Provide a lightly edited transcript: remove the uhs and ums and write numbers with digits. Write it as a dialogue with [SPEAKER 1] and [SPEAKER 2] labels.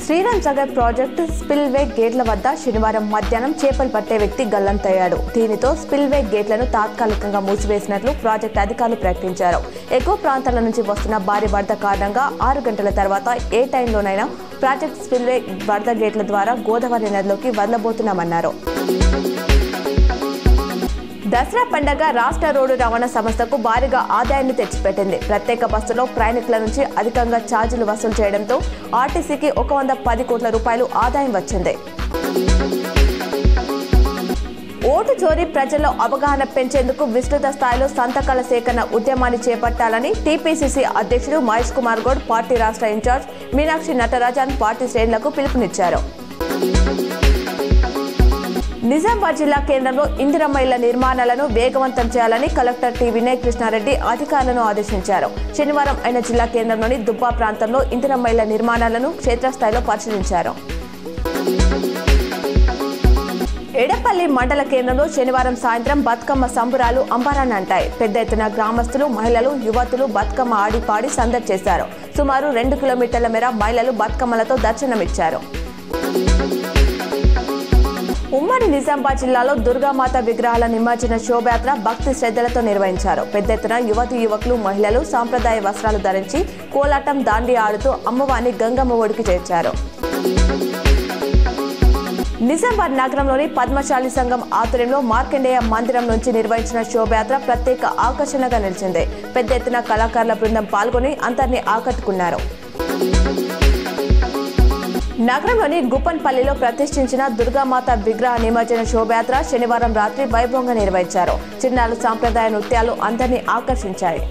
[SPEAKER 1] Sriram Sagar project spillway గేట్ల వద్ద శనివారం మధ్యాహ్నం చేపలు పట్టే వ్యక్తి గల్లంతయ్యాడు. దీనితో స్పిల్వే గేట్లను తాత్కాలికంగా మూసివేసినట్లు ప్రాజెక్టు అధికారులు ప్రకటించారు. ఎగువ ప్రాంతాల నుంచి వస్తున్న భారీ వరద కారణంగా 6 గంటల తర్వాత ఏ టైంలోనైనా ప్రాజెక్టు స్పిల్వే వరద గేట్ల ద్వారా గోదావరి నదిలోకి వదలబోతున్నామన్నారు. దసరా పండగ రాష్ట్ర రోడ్డు రవాణా సంస్థకు భారీగా ఆదాయాన్ని తెచ్చిపెట్టింది. ప్రత్యేక బస్సులో ప్రయాణికుల నుంచి అధికంగా ఛార్జీలు వసూలు చేయడంతో ఆర్టీసీకి 110 కోట్ల రూపాయలు ఆదాయం వచ్చింది. ఓటు చోరీ ప్రజల్లో అవగాహన పెంచేందుకు విస్తృత స్థాయిలో సంతకాల సేకరణ ఉద్యమాన్ని చేపట్టాలని టీపీసీసీ అధ్యక్షుడు మహేష్ కుమార్ గౌడ్, పార్టీ రాష్ట్ర ఇన్ఛార్జ్ మీనాక్షి నటరాజన్ పార్టీ శ్రేణులకు పిలుపునిచ్చారు. నిజామాబాద్ జిల్లా కేంద్రంలో ఇందిరమ్మ ఇళ్ల నిర్మాణాలను వేగవంతం చేయాలని కలెక్టర్ టి వినయ్ కృష్ణారెడ్డి అధికారులను ఆదేశించారు. శనివారం ఆయన జిల్లా కేంద్రంలోని దుబ్బా ప్రాంతంలో ఇందిరమ్మ ఇళ్ల నిర్మాణాలను క్షేత్రస్థాయిలో పరిశీలించారు. ఎడపల్లి మండల కేంద్రంలో శనివారం సాయంత్రం బతుకమ్మ సంబురాలు అంబరాన్ని అంటాయి. పెద్ద ఎత్తున గ్రామస్తులు, మహిళలు, యువతులు బతుకమ్మ ఆడిపాడి సందడి చేశారు. సుమారు 2 కిలోమీటర్ల మేర మహిళలు బతుకమ్మలతో దర్శనమిచ్చారు. ఉమ్మడి నిజామాబాద్ జిల్లాలో దుర్గామాత విగ్రహాల నిమజ్జన శోభయాత్ర భక్తి శ్రద్ధలతో నిర్వహించారు. పెద్ద ఎత్తున యువకులు, మహిళలు సాంప్రదాయ వస్త్రాలు ధరించి కోలాటం, దాండి ఆడుతూ అమ్మవారిని గంగమ్మ ఒడికి చేర్చారు. నిజామాబాద్ నగరంలోని పద్మశాలి సంఘం ఆధ్వర్యంలో మార్కండేయ మందిరం నుంచి నిర్వహించిన శోభయాత్ర ప్రత్యేక ఆకర్షణగా నిలిచింది. పెద్ద ఎత్తున కళాకారుల బృందం పాల్గొని అందరినీ ఆకట్టుకున్నారు. నగరంలోని గుప్పన్పల్లిలో ప్రతిష్ఠించిన దుర్గామాత విగ్రహ నిమజ్జన శోభయాత్ర శనివారం రాత్రి వైభవంగా నిర్వహించారు. చిన్నారుల సాంప్రదాయ నృత్యాలు అందరినీ ఆకర్షించాయి.